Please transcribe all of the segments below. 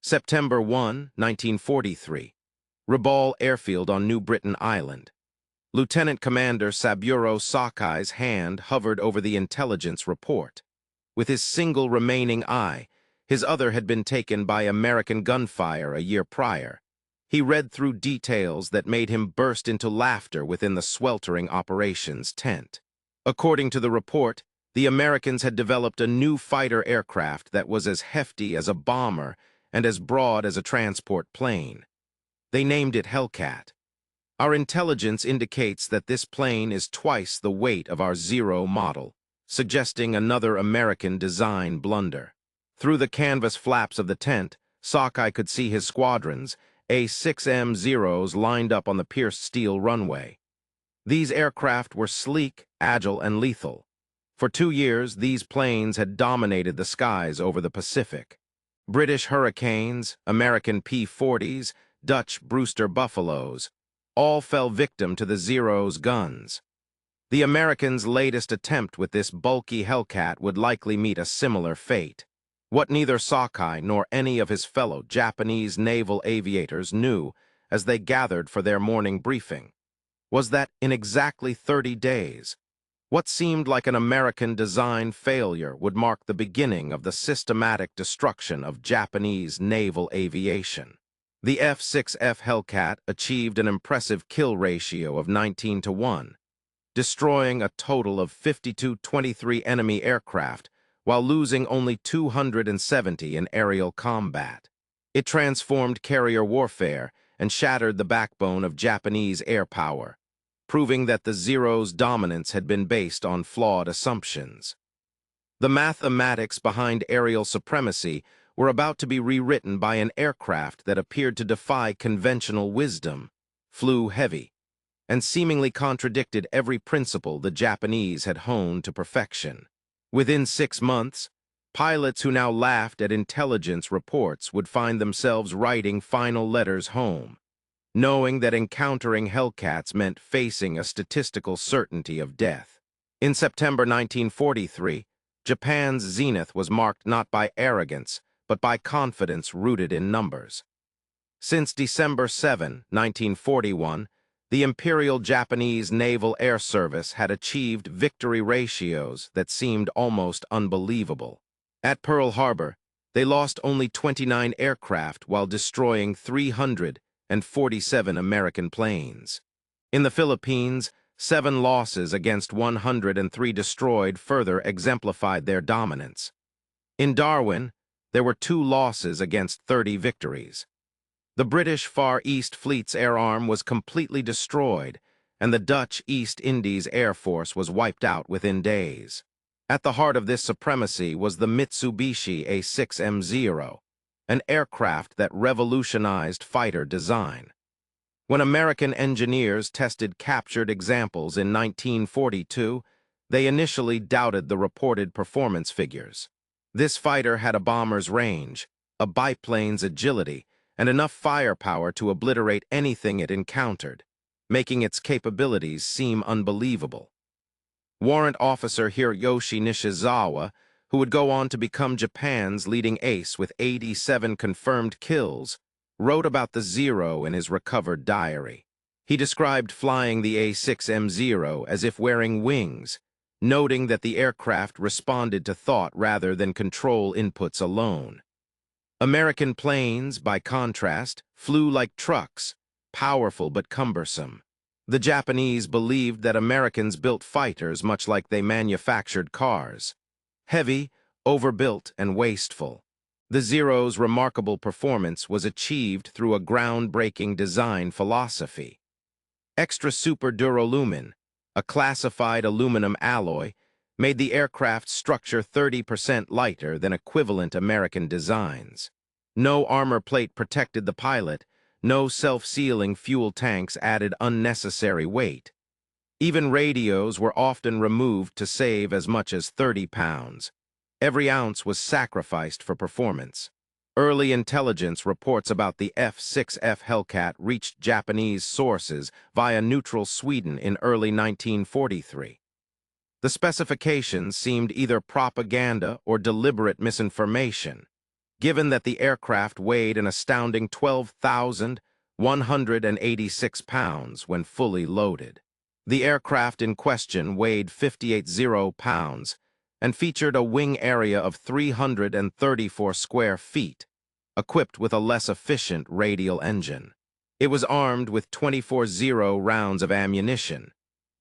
September 1, 1943. Rabaul Airfield on New Britain Island. Lieutenant Commander Saburo Sakai's hand hovered over the intelligence report. With his single remaining eye, his other had been taken by American gunfire a year prior. He read through details that made him burst into laughter within the sweltering operations tent. According to the report, the Americans had developed a new fighter aircraft that was as hefty as a bomber and as broad as a transport plane. They named it Hellcat. Our intelligence indicates that this plane is twice the weight of our Zero model, suggesting another American design blunder. Through the canvas flaps of the tent, Sakai could see his squadrons, A6M Zeros lined up on the pierced steel runway. These aircraft were sleek, agile, and lethal. For 2 years, these planes had dominated the skies over the Pacific. British Hurricanes, American P-40s, Dutch Brewster Buffaloes, all fell victim to the Zero's guns. The Americans' latest attempt with this bulky Hellcat would likely meet a similar fate. What neither Sakai nor any of his fellow Japanese naval aviators knew as they gathered for their morning briefing was that in exactly 30 days, what seemed like an American design failure would mark the beginning of the systematic destruction of Japanese naval aviation. The F6F Hellcat achieved an impressive kill ratio of 19-1, destroying a total of 52-23 enemy aircraft while losing only 270 in aerial combat. It transformed carrier warfare and shattered the backbone of Japanese air power, proving that the Zero's dominance had been based on flawed assumptions. The mathematics behind aerial supremacy were about to be rewritten by an aircraft that appeared to defy conventional wisdom, flew heavy, and seemingly contradicted every principle the Japanese had honed to perfection. Within 6 months, pilots who now laughed at intelligence reports would find themselves writing final letters home, knowing that encountering Hellcats meant facing a statistical certainty of death. In September 1943, Japan's zenith was marked not by arrogance, but by confidence rooted in numbers. Since December 7, 1941, the Imperial Japanese Naval Air Service had achieved victory ratios that seemed almost unbelievable. At Pearl Harbor, they lost only 29 aircraft while destroying 347 American planes. In the Philippines, 7 losses against 103 destroyed further exemplified their dominance. In Darwin, there were 2 losses against 30 victories. The British Far East Fleet's air arm was completely destroyed, and the Dutch East Indies Air Force was wiped out within days. At the heart of this supremacy was the Mitsubishi A6M Zero, an aircraft that revolutionized fighter design. When American engineers tested captured examples in 1942, they initially doubted the reported performance figures. This fighter had a bomber's range, a biplane's agility, and enough firepower to obliterate anything it encountered, making its capabilities seem unbelievable. Warrant Officer Hiroyoshi Nishizawa, who would go on to become Japan's leading ace with 87 confirmed kills, wrote about the Zero in his recovered diary. He described flying the A6M Zero as if wearing wings, noting that the aircraft responded to thought rather than control inputs alone. American planes, by contrast, flew like trucks, powerful but cumbersome. The Japanese believed that Americans built fighters much like they manufactured cars. Heavy, overbuilt, and wasteful. The Zero's remarkable performance was achieved through a groundbreaking design philosophy. Extra super duralumin, a classified aluminum alloy, made the aircraft's structure 30% lighter than equivalent American designs. No armor plate protected the pilot, no self-sealing fuel tanks added unnecessary weight. Even radios were often removed to save as much as 30 pounds. Every ounce was sacrificed for performance. Early intelligence reports about the F6F Hellcat reached Japanese sources via neutral Sweden in early 1943. The specifications seemed either propaganda or deliberate misinformation. given that the aircraft weighed an astounding 12,186 pounds when fully loaded. The aircraft in question weighed 58 pounds and featured a wing area of 334 square feet, equipped with a less efficient radial engine. It was armed with 24 Zero rounds of ammunition,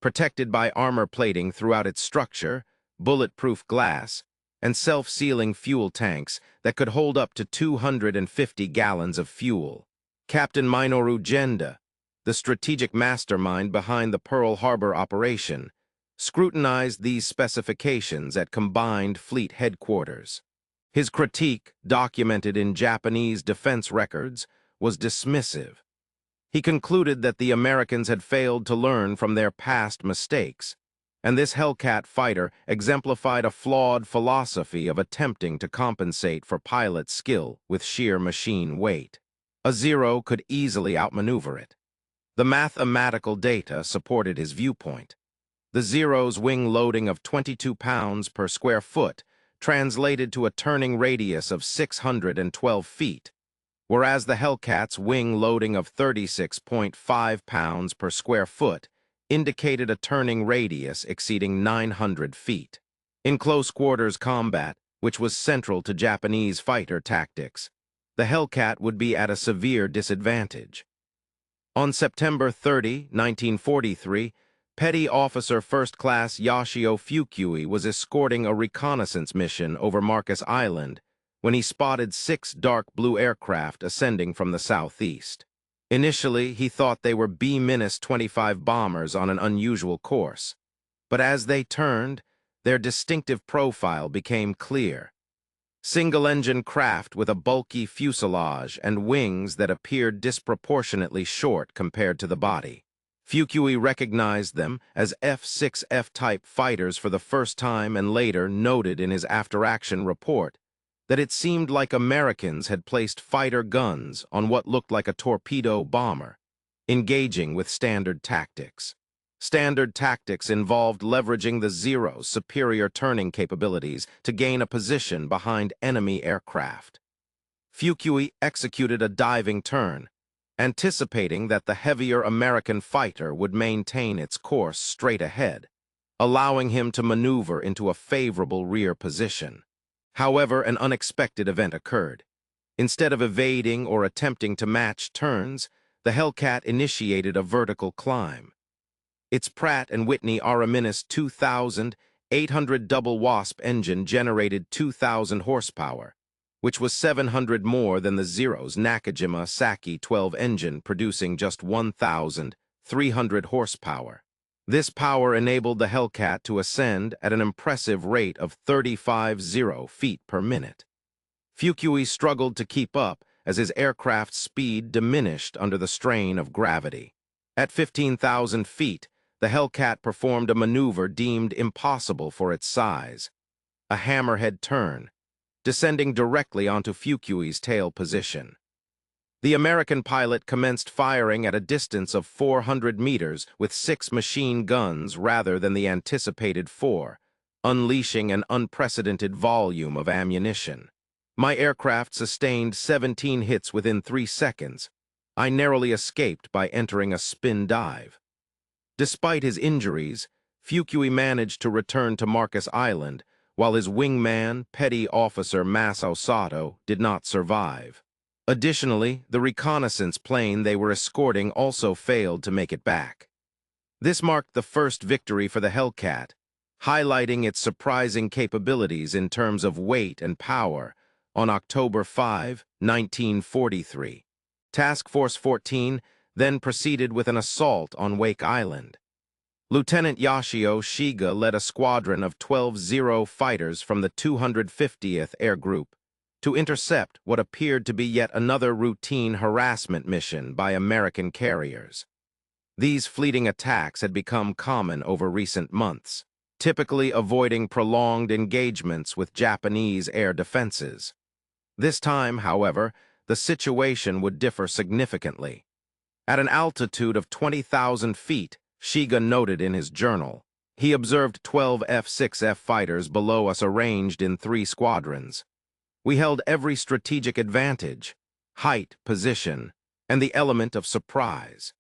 protected by armor plating throughout its structure, bulletproof glass, and self-sealing fuel tanks that could hold up to 250 gallons of fuel. Captain Minoru Genda, the strategic mastermind behind the Pearl Harbor operation, scrutinized these specifications at Combined Fleet Headquarters. His critique, documented in Japanese defense records, was dismissive. He concluded that the Americans had failed to learn from their past mistakes, and this Hellcat fighter exemplified a flawed philosophy of attempting to compensate for pilot skill with sheer machine weight. A Zero could easily outmaneuver it. The mathematical data supported his viewpoint. The Zero's wing loading of 22 pounds per square foot translated to a turning radius of 612 feet, whereas the Hellcat's wing loading of 36.5 pounds per square foot indicated a turning radius exceeding 900 feet. In close-quarters combat, which was central to Japanese fighter tactics, the Hellcat would be at a severe disadvantage. On September 30, 1943, Petty Officer First Class Yoshio Fukui was escorting a reconnaissance mission over Marcus Island when he spotted 6 dark blue aircraft ascending from the southeast. Initially, he thought they were B-25 bombers on an unusual course, but as they turned, their distinctive profile became clear. Single-engine craft with a bulky fuselage and wings that appeared disproportionately short compared to the body. Fukui recognized them as F6F type fighters for the first time and later noted in his after-action report that it seemed like Americans had placed fighter guns on what looked like a torpedo bomber, engaging with standard tactics. Standard tactics involved leveraging the Zero's superior turning capabilities to gain a position behind enemy aircraft. Fukui executed a diving turn, anticipating that the heavier American fighter would maintain its course straight ahead, allowing him to maneuver into a favorable rear position. However, an unexpected event occurred. Instead of evading or attempting to match turns, the Hellcat initiated a vertical climb. Its Pratt & Whitney RMS 2800 double wasp engine generated 2,000 horsepower, which was 700 more than the Zero's Nakajima Saki 12 engine, producing just 1,300 horsepower. This power enabled the Hellcat to ascend at an impressive rate of 35 feet per minute. Fukui struggled to keep up as his aircraft's speed diminished under the strain of gravity. At 15,000 feet, the Hellcat performed a maneuver deemed impossible for its size, a hammerhead turn, descending directly onto Fukui's tail position. The American pilot commenced firing at a distance of 400 meters with 6 machine guns rather than the anticipated 4, unleashing an unprecedented volume of ammunition. My aircraft sustained 17 hits within 3 seconds. I narrowly escaped by entering a spin dive. Despite his injuries, Fukui managed to return to Marcus Island, while his wingman, Petty Officer Masao Sato, did not survive. Additionally, the reconnaissance plane they were escorting also failed to make it back. This marked the first victory for the Hellcat, highlighting its surprising capabilities in terms of weight and power. On October 5, 1943, Task Force 14 then proceeded with an assault on Wake Island. Lieutenant Yoshio Shiga led a squadron of 12 Zero fighters from the 250th Air Group to intercept what appeared to be yet another routine harassment mission by American carriers. These fleeting attacks had become common over recent months, typically avoiding prolonged engagements with Japanese air defenses. This time, however, the situation would differ significantly. At an altitude of 20,000 feet, Shiga noted in his journal, he observed 12 F6F fighters below us arranged in 3 squadrons. We held every strategic advantage, height, position, and the element of surprise.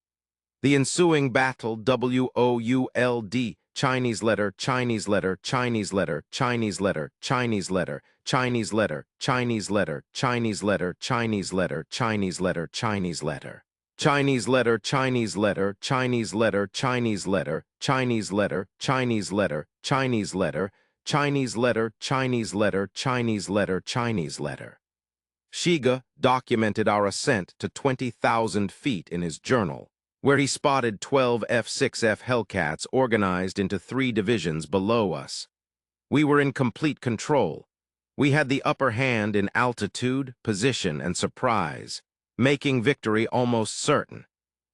The ensuing battle WOULD, Chinese letter, Chinese letter, Chinese letter, Chinese letter, Chinese letter, Chinese letter, Chinese letter, Chinese letter, Chinese letter, Chinese letter, Chinese letter. Chinese letter, Chinese letter, Chinese letter, Chinese letter, Chinese letter, Chinese letter, Chinese letter, Chinese letter, Chinese letter, Chinese letter, Chinese letter. Shiga documented our ascent to 20,000 feet in his journal, where he spotted 12 F6F Hellcats organized into 3 divisions below us. We were in complete control. We had the upper hand in altitude, position, and surprise, making victory almost certain.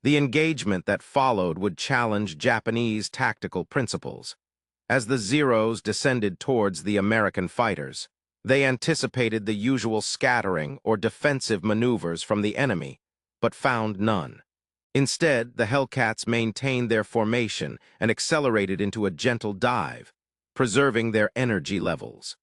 The engagement that followed would challenge Japanese tactical principles. As the Zeros descended towards the American fighters, they anticipated the usual scattering or defensive maneuvers from the enemy, but found none. Instead, the Hellcats maintained their formation and accelerated into a gentle dive, preserving their energy levels.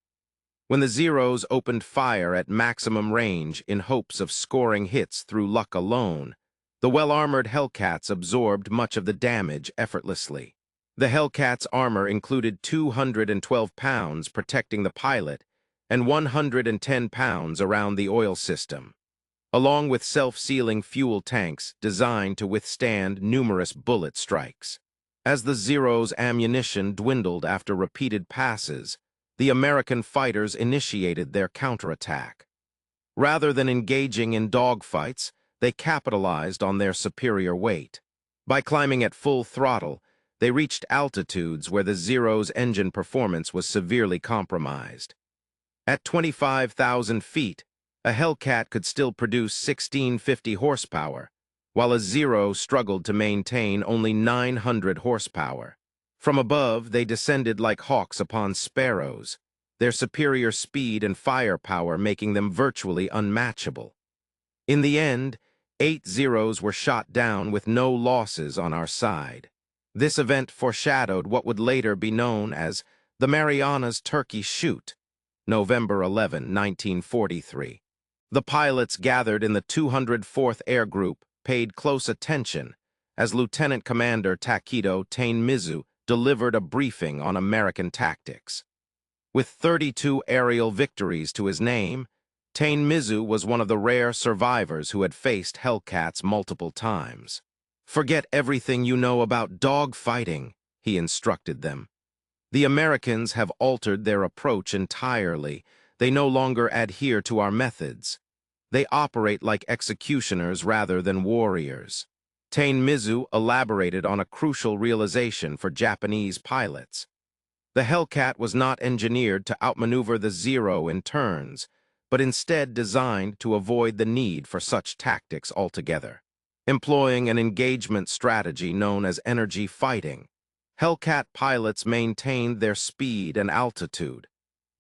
When the Zeros opened fire at maximum range in hopes of scoring hits through luck alone, the well-armored Hellcats absorbed much of the damage effortlessly. The Hellcats' armor included 212 pounds protecting the pilot and 110 pounds around the oil system, along with self-sealing fuel tanks designed to withstand numerous bullet strikes. As the Zero's ammunition dwindled after repeated passes, the American fighters initiated their counterattack. Rather than engaging in dogfights, they capitalized on their superior weight. By climbing at full throttle, they reached altitudes where the Zero's engine performance was severely compromised. At 25,000 feet, a Hellcat could still produce 1,650 horsepower, while a Zero struggled to maintain only 900 horsepower. From above, they descended like hawks upon sparrows, their superior speed and firepower making them virtually unmatchable. In the end, 8 Zeros were shot down with no losses on our side. This event foreshadowed what would later be known as the Marianas Turkey Shoot, November 11, 1943. The pilots gathered in the 204th Air Group paid close attention as Lieutenant Commander Takedo Tainmizu delivered a briefing on American tactics. With 32 aerial victories to his name, Tainmizu was one of the rare survivors who had faced Hellcats multiple times. "Forget everything you know about dogfighting," he instructed them. "The Americans have altered their approach entirely. They no longer adhere to our methods. They operate like executioners rather than warriors." Tainmizu elaborated on a crucial realization for Japanese pilots. The Hellcat was not engineered to outmaneuver the Zero in turns, but instead designed to avoid the need for such tactics altogether. Employing an engagement strategy known as energy fighting, Hellcat pilots maintained their speed and altitude,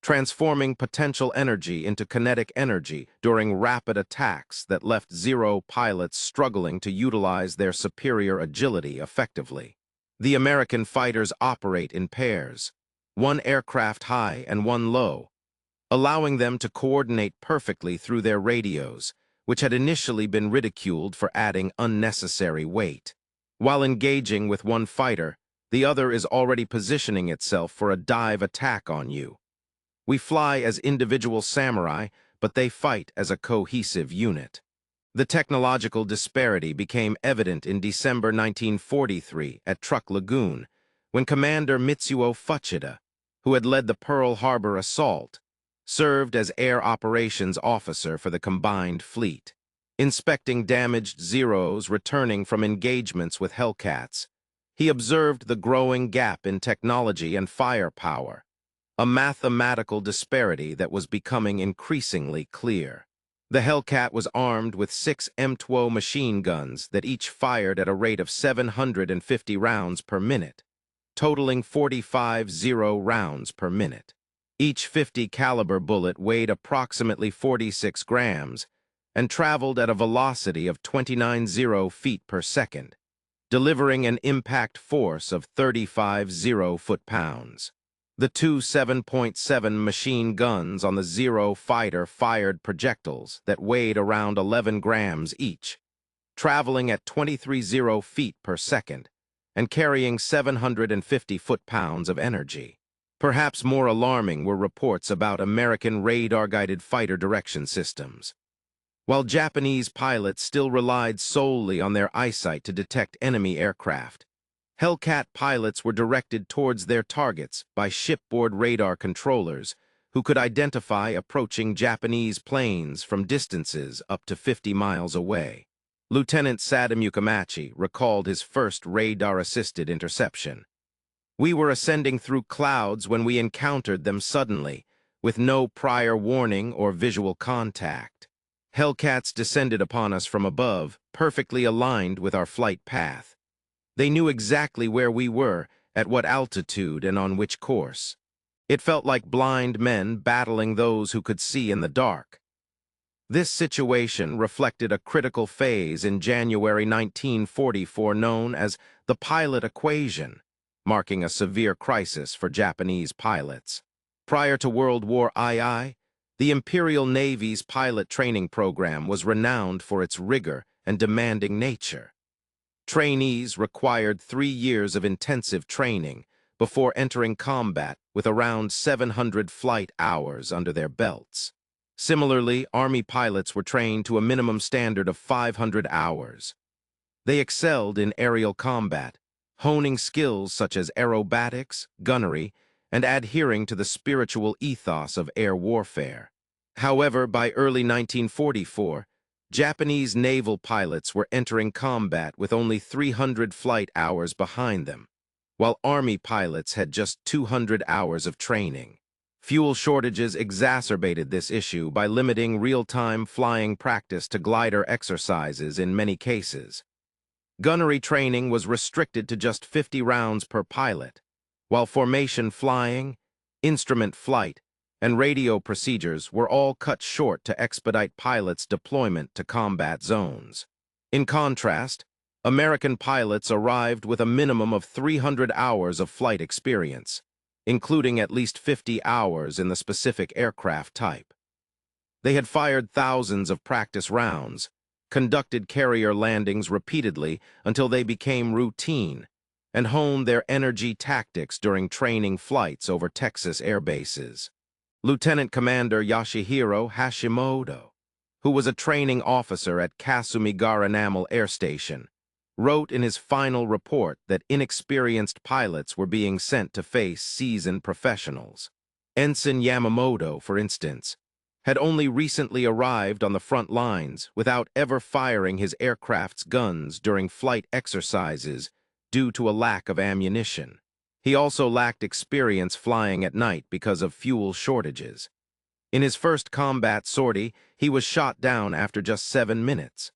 transforming potential energy into kinetic energy during rapid attacks that left Zero pilots struggling to utilize their superior agility effectively. The American fighters operate in pairs, one aircraft high and one low, allowing them to coordinate perfectly through their radios, which had initially been ridiculed for adding unnecessary weight. While engaging with one fighter, the other is already positioning itself for a dive attack on you. We fly as individual samurai, but they fight as a cohesive unit. The technological disparity became evident in December 1943 at Truck Lagoon, when Commander Mitsuo Fuchida, who had led the Pearl Harbor assault, served as air operations officer for the combined fleet. Inspecting damaged Zeros returning from engagements with Hellcats, he observed the growing gap in technology and firepower, a mathematical disparity that was becoming increasingly clear. The Hellcat was armed with 6 M2 machine guns that each fired at a rate of 750 rounds per minute, totaling 45 Zero rounds per minute. Each 50 caliber bullet weighed approximately 46 grams and traveled at a velocity of 29 Zero feet per second, delivering an impact force of 35 Zero foot-pounds. The two 7.7 machine guns on the Zero fighter fired projectiles that weighed around 11 grams each, traveling at 23 feet per second and carrying 750 foot-pounds of energy. Perhaps more alarming were reports about American radar-guided fighter direction systems. While Japanese pilots still relied solely on their eyesight to detect enemy aircraft, Hellcat pilots were directed towards their targets by shipboard radar controllers who could identify approaching Japanese planes from distances up to 50 miles away. Lieutenant Sadamu Kamachi recalled his first radar-assisted interception. "We were ascending through clouds when we encountered them suddenly, with no prior warning or visual contact. Hellcats descended upon us from above, perfectly aligned with our flight path. They knew exactly where we were, at what altitude, and on which course. It felt like blind men battling those who could see in the dark." This situation reflected a critical phase in January 1944 known as the pilot equation, marking a severe crisis for Japanese pilots. Prior to World War II, the Imperial Navy's pilot training program was renowned for its rigor and demanding nature. Trainees required 3 years of intensive training before entering combat with around 700 flight hours under their belts. Similarly, Army pilots were trained to a minimum standard of 500 hours. They excelled in aerial combat, honing skills such as aerobatics, gunnery, and adhering to the spiritual ethos of air warfare. However, by early 1944, Japanese naval pilots were entering combat with only 300 flight hours behind them, while Army pilots had just 200 hours of training. Fuel shortages exacerbated this issue by limiting real-time flying practice to glider exercises in many cases. Gunnery training was restricted to just 50 rounds per pilot, while formation flying, instrument flight, and radio procedures were all cut short to expedite pilots' deployment to combat zones. In contrast, American pilots arrived with a minimum of 300 hours of flight experience, including at least 50 hours in the specific aircraft type. They had fired thousands of practice rounds, conducted carrier landings repeatedly until they became routine, and honed their energy tactics during training flights over Texas air bases. Lieutenant Commander Yoshihiro Hashimoto, who was a training officer at Kasumigara Naval Air Station, wrote in his final report that inexperienced pilots were being sent to face seasoned professionals. Ensign Yamamoto, for instance, had only recently arrived on the front lines without ever firing his aircraft's guns during flight exercises due to a lack of ammunition. He also lacked experience flying at night because of fuel shortages. In his first combat sortie, he was shot down after just 7 minutes.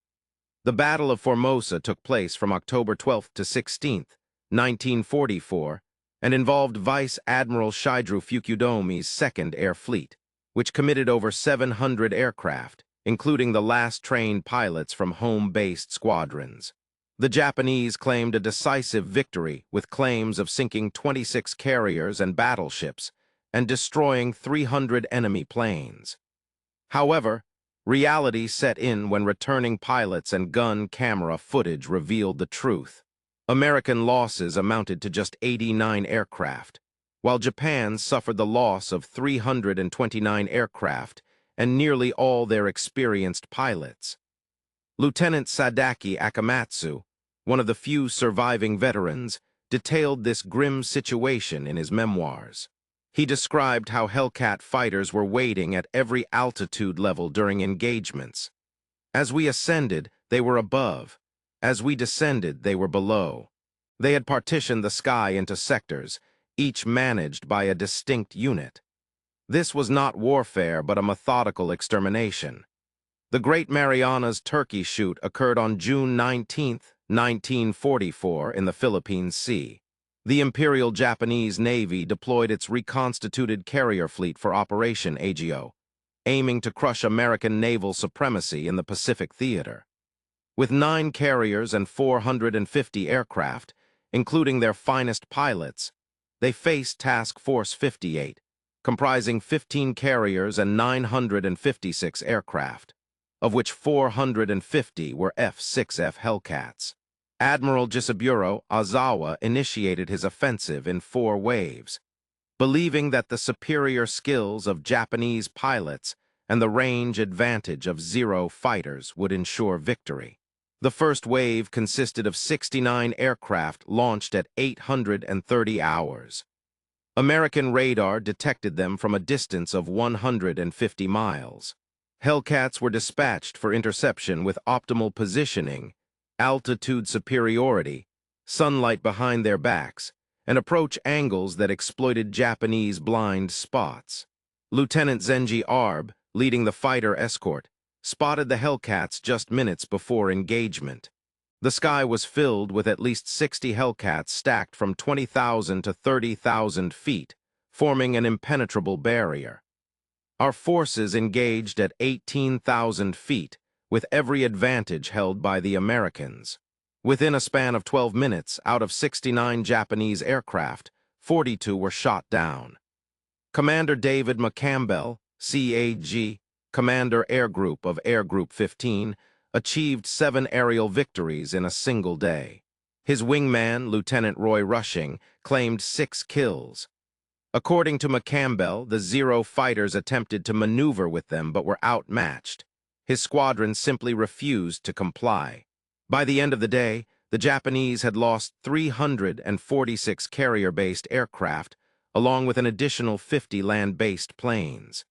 The Battle of Formosa took place from October 12th to 16th, 1944, and involved Vice Admiral Shidru Fukudomi's Second Air Fleet, which committed over 700 aircraft, including the last trained pilots from home-based squadrons. The Japanese claimed a decisive victory with claims of sinking 26 carriers and battleships and destroying 300 enemy planes. However, reality set in when returning pilots and gun camera footage revealed the truth. American losses amounted to just 89 aircraft, while Japan suffered the loss of 329 aircraft and nearly all their experienced pilots. Lieutenant Sadaki Akamatsu, one of the few surviving veterans, detailed this grim situation in his memoirs. He described how Hellcat fighters were waiting at every altitude level during engagements. As we ascended, they were above. As we descended, they were below. They had partitioned the sky into sectors, each managed by a distinct unit. This was not warfare, but a methodical extermination. The Great Marianas turkey shoot occurred on June 19, 1944, in the Philippine Sea. The Imperial Japanese Navy deployed its reconstituted carrier fleet for Operation AGO, aiming to crush American naval supremacy in the Pacific theater. With 9 carriers and 450 aircraft, including their finest pilots, they faced Task Force 58, comprising 15 carriers and 956 aircraft, of which 450 were F6F Hellcats. Admiral Gisaburo Ozawa initiated his offensive in 4 waves, believing that the superior skills of Japanese pilots and the range advantage of Zero fighters would ensure victory. The first wave consisted of 69 aircraft launched at 830 hours. American radar detected them from a distance of 150 miles. Hellcats were dispatched for interception with optimal positioning, altitude superiority, sunlight behind their backs, and approach angles that exploited Japanese blind spots. Lieutenant Zenji Arb, leading the fighter escort, spotted the Hellcats just minutes before engagement. The sky was filled with at least 60 Hellcats stacked from 20,000 to 30,000 feet, forming an impenetrable barrier. Our forces engaged at 18,000 feet, with every advantage held by the Americans. Within a span of 12 minutes, out of 69 Japanese aircraft, 42 were shot down. Commander David McCampbell, CAG, Commander Air Group of Air Group 15, achieved 7 aerial victories in a single day. His wingman, Lieutenant Roy Rushing, claimed 6 kills. According to McCampbell, the Zero fighters attempted to maneuver with them but were outmatched. His squadron simply refused to comply. By the end of the day, the Japanese had lost 346 carrier-based aircraft, along with an additional 50 land-based planes.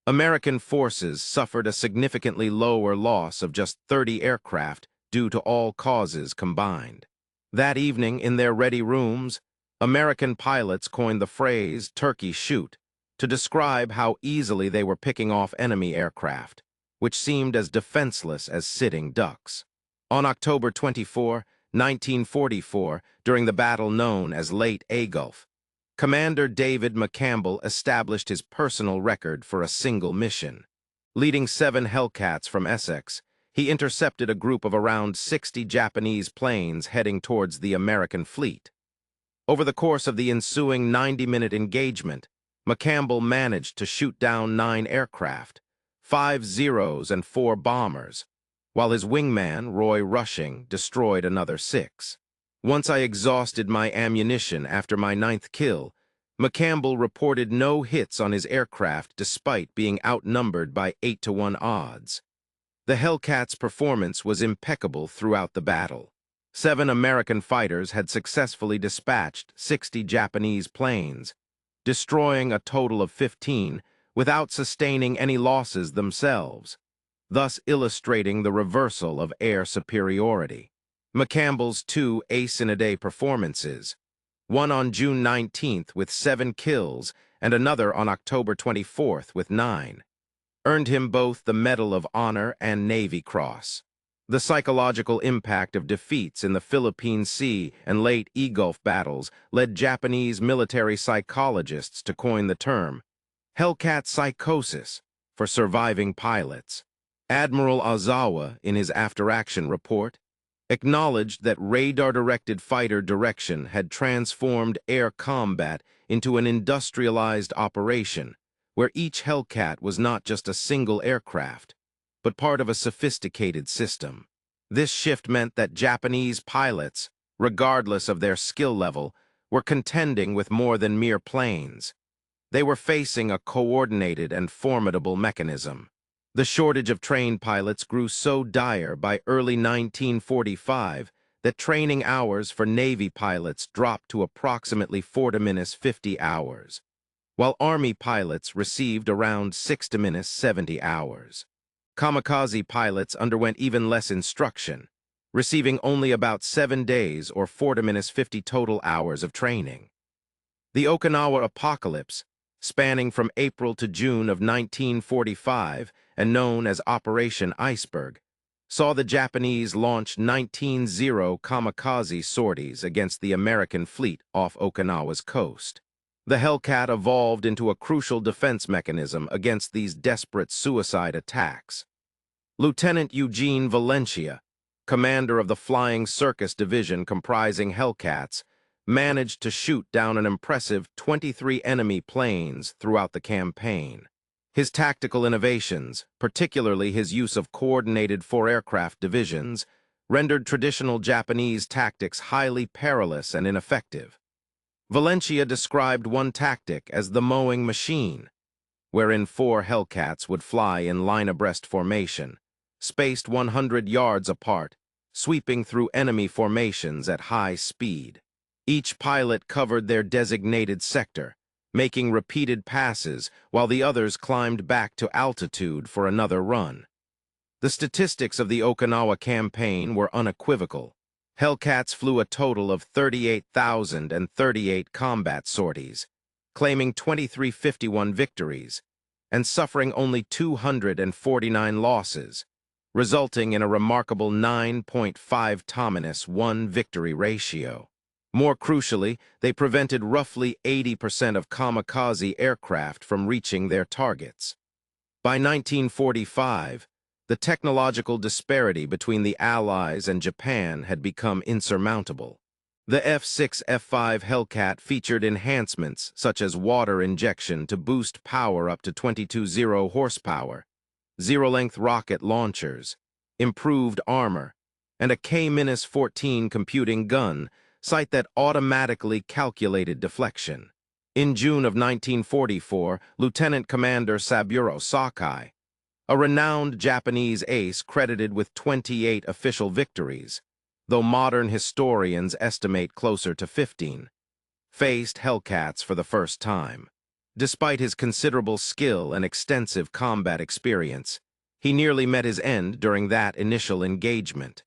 American forces suffered a significantly lower loss of just 30 aircraft due to all causes combined. That evening, in their ready rooms, American pilots coined the phrase "turkey shoot" to describe how easily they were picking off enemy aircraft, which seemed as defenseless as sitting ducks. On October 24, 1944, during the battle known as Late A-Gulf, Commander David McCampbell established his personal record for a single mission. Leading 7 Hellcats from Essex, he intercepted a group of around 60 Japanese planes heading towards the American fleet. Over the course of the ensuing 90-minute engagement, McCampbell managed to shoot down 9 aircraft, 5 Zeros and 4 bombers, while his wingman, Roy Rushing, destroyed another 6. Once I exhausted my ammunition after my 9th kill, McCampbell reported no hits on his aircraft despite being outnumbered by 8-to-1 odds. The Hellcats' performance was impeccable throughout the battle. 7 American fighters had successfully dispatched 60 Japanese planes, destroying a total of 15 without sustaining any losses themselves, thus illustrating the reversal of air superiority. McCampbell's 2 ace-in-a-day performances, one on June 19th with 7 kills and another on October 24th with 9, earned him both the Medal of Honor and Navy Cross. The psychological impact of defeats in the Philippine Sea and late E-Gulf battles led Japanese military psychologists to coin the term Hellcat psychosis for surviving pilots. Admiral Ozawa, in his after-action report, acknowledged that radar-directed fighter direction had transformed air combat into an industrialized operation, where each Hellcat was not just a single aircraft, but part of a sophisticated system. This shift meant that Japanese pilots, regardless of their skill level, were contending with more than mere planes. They were facing a coordinated and formidable mechanism. The shortage of trained pilots grew so dire by early 1945 that training hours for Navy pilots dropped to approximately 4-50 hours, while Army pilots received around 6-70 hours. Kamikaze pilots underwent even less instruction, receiving only about 7 days or 4-50 total hours of training. The Okinawa apocalypse, spanning from April to June of 1945 and known as Operation Iceberg, saw the Japanese launch 19 Zero kamikaze sorties against the American fleet off Okinawa's coast. The Hellcat evolved into a crucial defense mechanism against these desperate suicide attacks. Lieutenant Eugene Valencia, commander of the Flying Circus Division comprising Hellcats, managed to shoot down an impressive 23 enemy planes throughout the campaign. His tactical innovations, particularly his use of coordinated four-aircraft divisions, rendered traditional Japanese tactics highly perilous and ineffective. Valencia described one tactic as the mowing machine, wherein 4 Hellcats would fly in line-abreast formation, spaced 100 yards apart, sweeping through enemy formations at high speed. Each pilot covered their designated sector, making repeated passes while the others climbed back to altitude for another run. The statistics of the Okinawa campaign were unequivocal. Hellcats flew a total of 38,038 combat sorties, claiming 2351 victories, and suffering only 249 losses, resulting in a remarkable 9.5-1 victory ratio. More crucially, they prevented roughly 80% of kamikaze aircraft from reaching their targets. By 1945, the technological disparity between the Allies and Japan had become insurmountable. The F6F Hellcat featured enhancements such as water injection to boost power up to 22 horsepower, zero-length rocket launchers, improved armor, and a K-14 computing gun sight that automatically calculated deflection. In June of 1944, Lieutenant Commander Saburo Sakai, a renowned Japanese ace credited with 28 official victories, though modern historians estimate closer to 15, faced Hellcats for the first time. Despite his considerable skill and extensive combat experience, he nearly met his end during that initial engagement.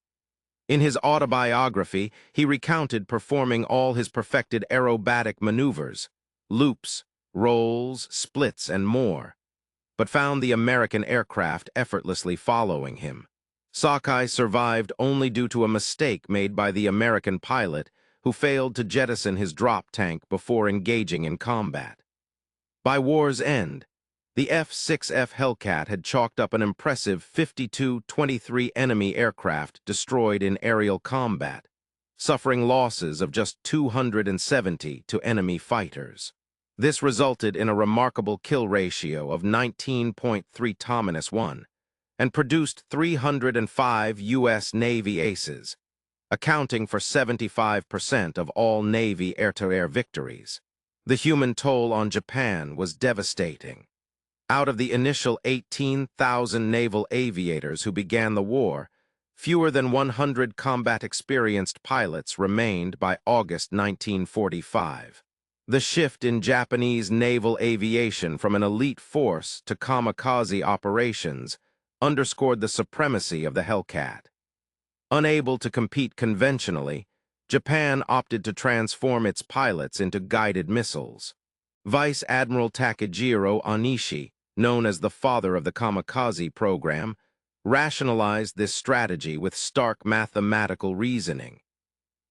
In his autobiography, he recounted performing all his perfected aerobatic maneuvers, loops, rolls, splits, and more, but found the American aircraft effortlessly following him. Sakai survived only due to a mistake made by the American pilot who failed to jettison his drop tank before engaging in combat. By war's end, the F6F Hellcat had chalked up an impressive 52-23 enemy aircraft destroyed in aerial combat, suffering losses of just 270 to enemy fighters. This resulted in a remarkable kill ratio of 19.3-1 and produced 305 U.S. Navy aces, accounting for 75% of all Navy air-to-air victories. The human toll on Japan was devastating. Out of the initial 18,000 naval aviators who began the war, fewer than 100 combat-experienced pilots remained by August 1945. The shift in Japanese naval aviation from an elite force to kamikaze operations underscored the supremacy of the Hellcat. Unable to compete conventionally, Japan opted to transform its pilots into guided missiles. Vice Admiral Takejiro Onishi, known as the father of the kamikaze program, rationalized this strategy with stark mathematical reasoning.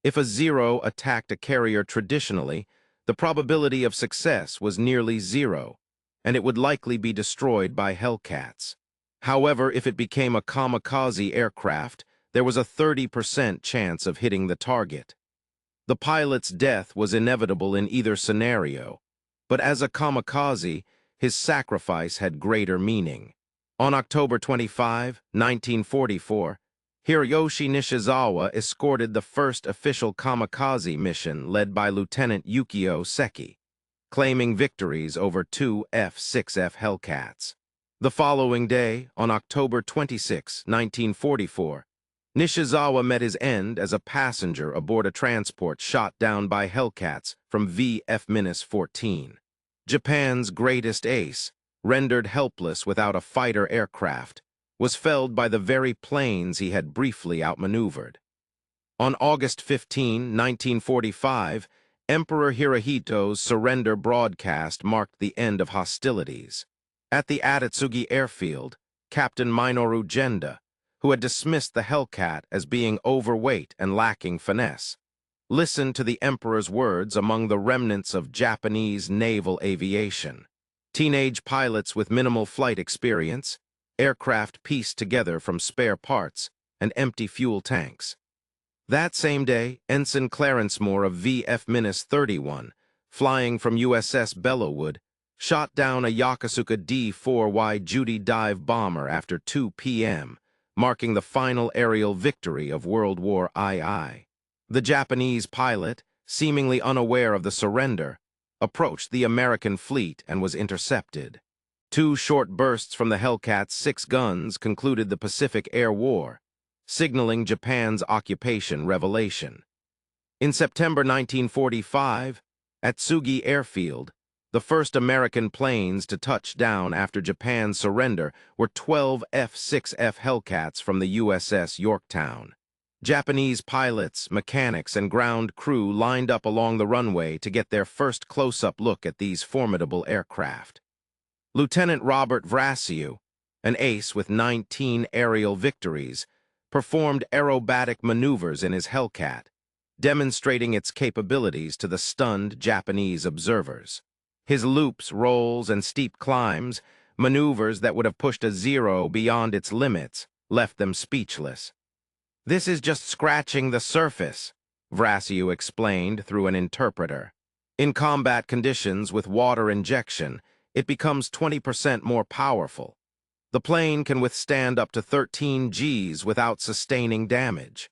If a Zero attacked a carrier traditionally, the probability of success was nearly zero, and it would likely be destroyed by Hellcats. However, if it became a kamikaze aircraft, there was a 30% chance of hitting the target. The pilot's death was inevitable in either scenario, but as a kamikaze, his sacrifice had greater meaning. On October 25, 1944, Hiroyoshi Nishizawa escorted the first official kamikaze mission led by Lieutenant Yukio Seki, claiming victories over 2 F6F Hellcats. The following day, on October 26, 1944, Nishizawa met his end as a passenger aboard a transport shot down by Hellcats from VF-14. Japan's greatest ace, rendered helpless without a fighter aircraft, was felled by the very planes he had briefly outmaneuvered. On August 15, 1945, Emperor Hirohito's surrender broadcast marked the end of hostilities. At the Atatsugi airfield, Captain Minoru Genda, who had dismissed the Hellcat as being overweight and lacking finesse, listened to the Emperor's words among the remnants of Japanese naval aviation. Teenage pilots with minimal flight experience, aircraft pieced together from spare parts, and empty fuel tanks. That same day, Ensign Clarence Moore of VF-31, flying from USS Bellewood, shot down a Yokosuka D-4Y Judy dive bomber after 2 p.m., marking the final aerial victory of World War II. The Japanese pilot, seemingly unaware of the surrender, approached the American fleet and was intercepted. 2 short bursts from the Hellcat's 6 guns concluded the Pacific Air War, signaling Japan's occupation revelation. In September 1945, at Tsugi Airfield, the first American planes to touch down after Japan's surrender were 12 F6F Hellcats from the USS Yorktown. Japanese pilots, mechanics, and ground crew lined up along the runway to get their first close-up look at these formidable aircraft. Lieutenant Robert Vrasiu, an ace with 19 aerial victories, performed aerobatic maneuvers in his Hellcat, demonstrating its capabilities to the stunned Japanese observers. His loops, rolls, and steep climbs, maneuvers that would have pushed a Zero beyond its limits, left them speechless. "This is just scratching the surface," Vrasiu explained through an interpreter. "In combat conditions with water injection, it becomes 20% more powerful. The plane can withstand up to 13 Gs without sustaining damage."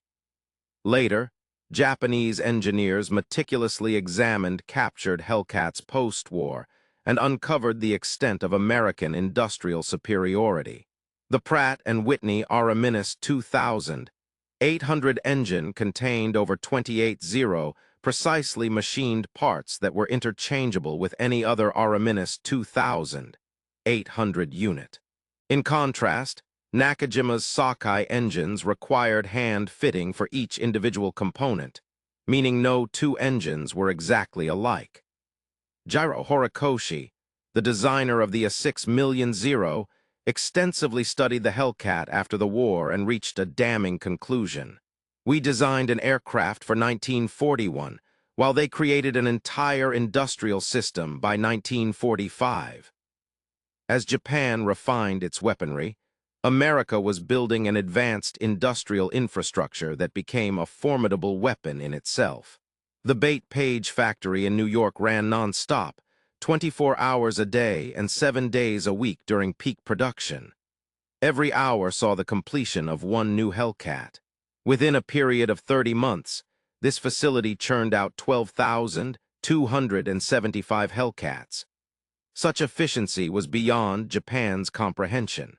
Later, Japanese engineers meticulously examined captured Hellcats post-war and uncovered the extent of American industrial superiority. The Pratt & Whitney RMS 2000 800 engine contained over 28 Zero precisely machined parts that were interchangeable with any other RMS 2000 800 unit. In contrast, Nakajima's Sakai engines required hand fitting for each individual component, meaning no 2 engines were exactly alike. Jiro Horikoshi, the designer of the A6M Zero, extensively studied the Hellcat after the war and reached a damning conclusion. "We designed an aircraft for 1941, while they created an entire industrial system by 1945. As Japan refined its weaponry, America was building an advanced industrial infrastructure that became a formidable weapon in itself. The Bate-Page factory in New York ran non-stop, 24 hours a day and 7 days a week during peak production. Every hour saw the completion of 1 new Hellcat. Within a period of 30 months, this facility churned out 12,275 Hellcats. Such efficiency was beyond Japan's comprehension.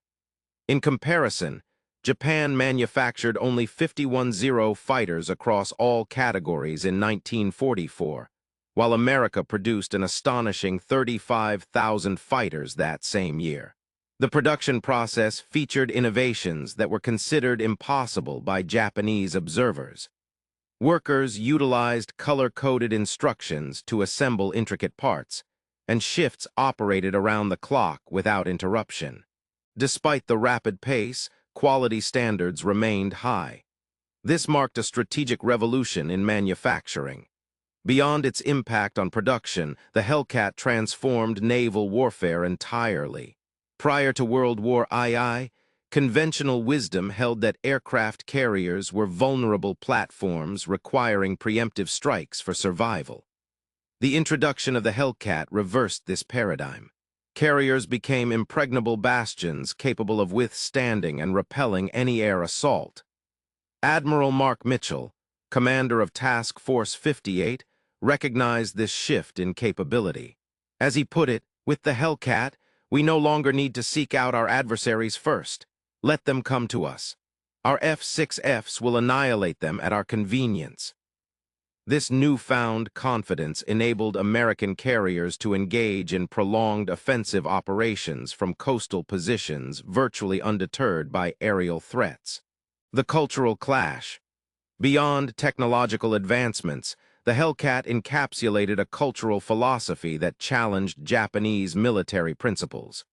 In comparison, Japan manufactured only 51 Zero fighters across all categories in 1944, while America produced an astonishing 35,000 fighters that same year. The production process featured innovations that were considered impossible by Japanese observers. Workers utilized color-coded instructions to assemble intricate parts, and shifts operated around the clock without interruption. Despite the rapid pace, quality standards remained high. This marked a strategic revolution in manufacturing. Beyond its impact on production, the Hellcat transformed naval warfare entirely. Prior to World War II, conventional wisdom held that aircraft carriers were vulnerable platforms requiring preemptive strikes for survival. The introduction of the Hellcat reversed this paradigm. Carriers became impregnable bastions capable of withstanding and repelling any air assault. Admiral Mark Mitchell, commander of Task Force 58, recognized this shift in capability. As he put it, "With the Hellcat, we no longer need to seek out our adversaries first. Let them come to us. Our F6Fs will annihilate them at our convenience." This newfound confidence enabled American carriers to engage in prolonged offensive operations from coastal positions virtually undeterred by aerial threats. The cultural clash. Beyond technological advancements, the Hellcat encapsulated a cultural philosophy that challenged Japanese military principles.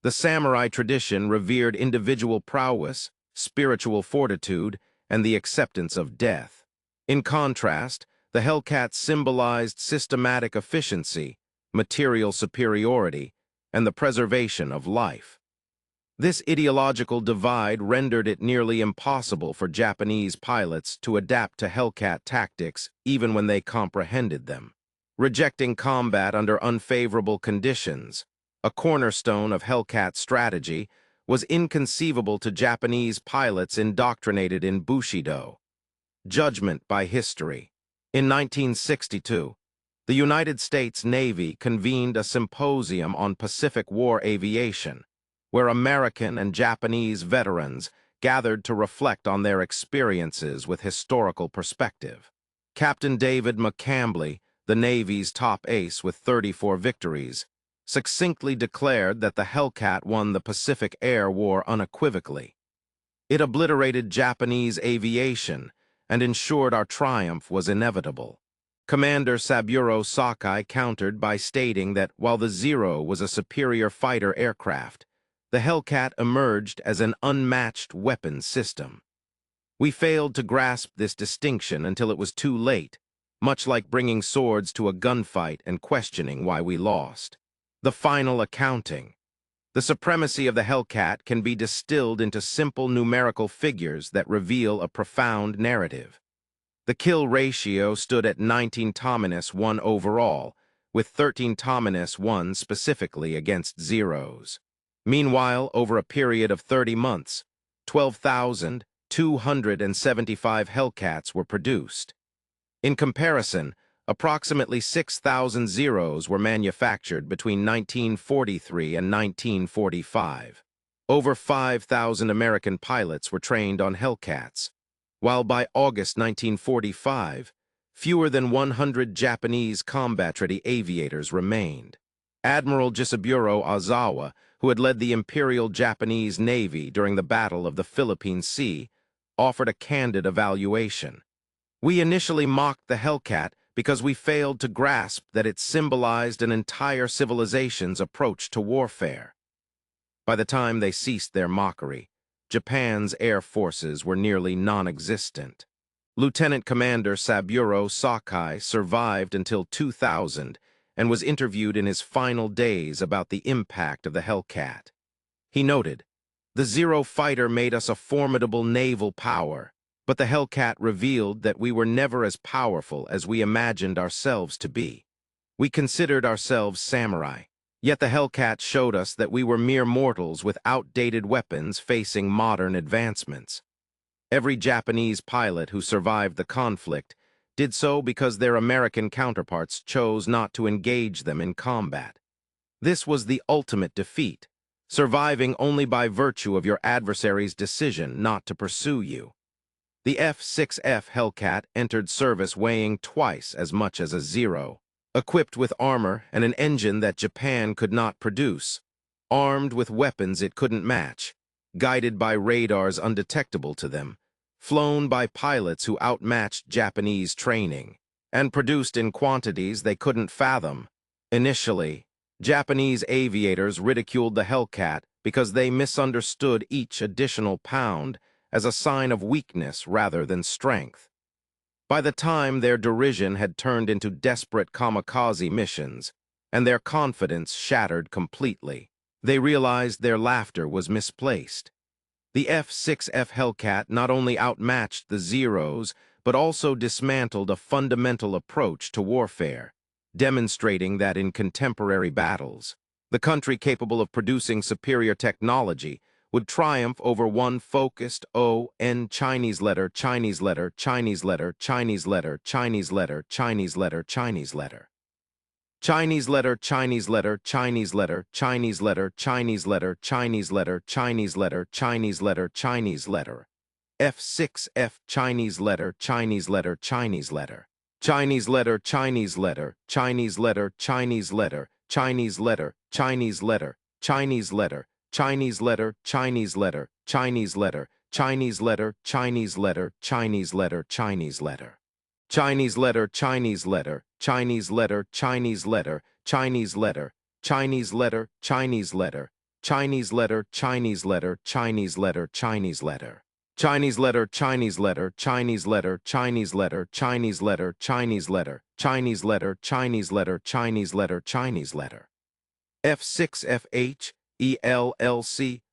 The samurai tradition revered individual prowess, spiritual fortitude, and the acceptance of death. In contrast, the Hellcat symbolized systematic efficiency, material superiority, and the preservation of life. This ideological divide rendered it nearly impossible for Japanese pilots to adapt to Hellcat tactics even when they comprehended them. Rejecting combat under unfavorable conditions, a cornerstone of Hellcat strategy, was inconceivable to Japanese pilots indoctrinated in Bushido. Judgment by history. In 1962, the United States Navy convened a symposium on Pacific War aviation, where American and Japanese veterans gathered to reflect on their experiences with historical perspective. Captain David McCambly, the Navy's top ace with 34 victories, succinctly declared that the Hellcat won the Pacific Air War unequivocally. It obliterated Japanese aviation and ensured our triumph was inevitable. Commander Saburo Sakai countered by stating that while the Zero was a superior fighter aircraft, the Hellcat emerged as an unmatched weapons system. We failed to grasp this distinction until it was too late, much like bringing swords to a gunfight and questioning why we lost. The final accounting. The supremacy of the Hellcat can be distilled into simple numerical figures that reveal a profound narrative. The kill ratio stood at 19-1 overall, with 13-1 specifically against Zeros. Meanwhile, over a period of 30 months, 12,275 Hellcats were produced. In comparison, approximately 6,000 Zeros were manufactured between 1943 and 1945. Over 5,000 American pilots were trained on Hellcats, while by August 1945, fewer than 100 Japanese combat-ready aviators remained. Admiral Jisaburo Ozawa, who had led the Imperial Japanese Navy during the Battle of the Philippine Sea, offered a candid evaluation. We initially mocked the Hellcat because we failed to grasp that it symbolized an entire civilization's approach to warfare. By the time they ceased their mockery, Japan's air forces were nearly non-existent. Lieutenant Commander Saburo Sakai survived until 2000 and was interviewed in his final days about the impact of the Hellcat. He noted, "The Zero fighter made us a formidable naval power, but the Hellcat revealed that we were never as powerful as we imagined ourselves to be. We considered ourselves samurai, yet the Hellcat showed us that we were mere mortals with outdated weapons facing modern advancements." Every Japanese pilot who survived the conflict did so because their American counterparts chose not to engage them in combat. This was the ultimate defeat, surviving only by virtue of your adversary's decision not to pursue you. The F6F Hellcat entered service weighing twice as much as a Zero, equipped with armor and an engine that Japan could not produce, armed with weapons it couldn't match, guided by radars undetectable to them, flown by pilots who outmatched Japanese training, and produced in quantities they couldn't fathom. Initially, Japanese aviators ridiculed the Hellcat because they misunderstood each additional pound as a sign of weakness rather than strength. By the time their derision had turned into desperate kamikaze missions, and their confidence shattered completely, they realized their laughter was misplaced. The F6F Hellcat not only outmatched the Zeros, but also dismantled a fundamental approach to warfare, demonstrating that in contemporary battles, the country capable of producing superior technology would triumph over one focused O-N Chinese letter, Chinese letter, Chinese letter, Chinese letter, Chinese letter, Chinese letter, Chinese letter. Chinese letter, Chinese letter, Chinese letter, Chinese letter, Chinese letter, Chinese letter, Chinese letter, Chinese letter, Chinese letter. F6F Chinese letter, Chinese letter, Chinese letter. Chinese letter, Chinese letter, Chinese letter, Chinese letter, Chinese letter, Chinese letter, Chinese letter, Chinese letter, Chinese letter, Chinese letter, Chinese letter, Chinese letter, Chinese letter, Chinese letter. Chinese letter, Chinese letter, Chinese letter, Chinese letter, Chinese letter, Chinese letter, Chinese letter, Chinese letter, Chinese letter, Chinese letter, Chinese letter. Chinese letter, Chinese letter, Chinese letter, Chinese letter, Chinese letter, Chinese letter, Chinese letter, Chinese letter, Chinese letter, Chinese letter. F6FH, ELLC,